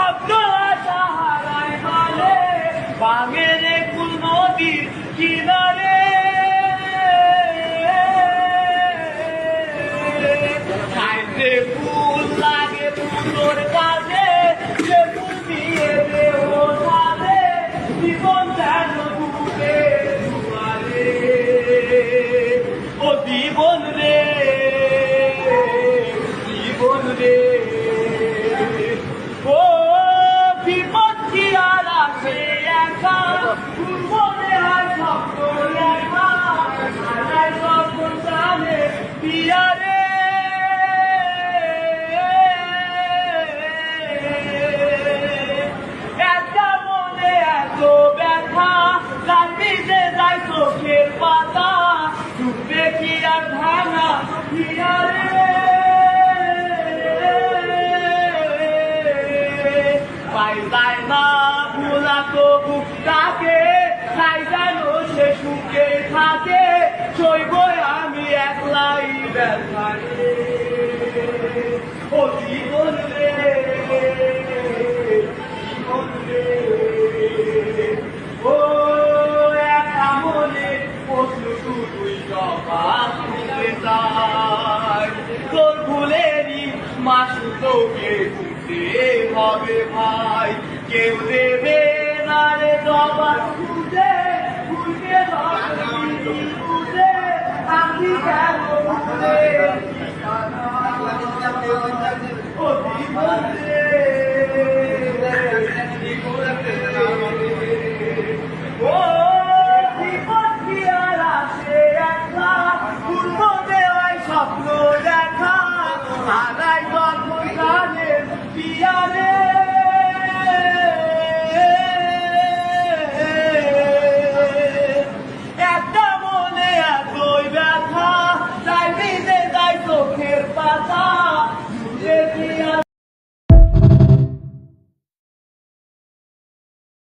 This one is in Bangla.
স্বপ্ন আশা হারায় হালে বাঙের কুল নদীর কিনারে খাইতে ফুল লাগে ফুলোর কাজে যে ফুল দিয়ে দেহ সাজে জীবন যেন ডুবে দুয়ারে ও জীবন রে জীবন রে ও বিপদ কি আর আসে একা মনে হয় স্বপ্ন একা হারায় স্বপ্ন জানে পিয়ারে একটা মনে এত ব্যথা কাঁদিতে যায় চোখের পাতা ডুবে কি আর ভাঙা পিয়ারে পাই যায় না ভোলা তবু তাকে তাই যেন সে সুখে থাকে সইব আমি একলাই ব্যথারে ও জীবন রে জীবন রে ও একা মনে প্রশ্ন শুধুই জবাব দিতে চাই তোর ভুলেরই মাসু তোকে বুঝতে হবে ভাই কেউ দেবে না রে জবাব খুঁজে খুঁজে খুঁজে আমি কেন ভুলে ও জীবন রে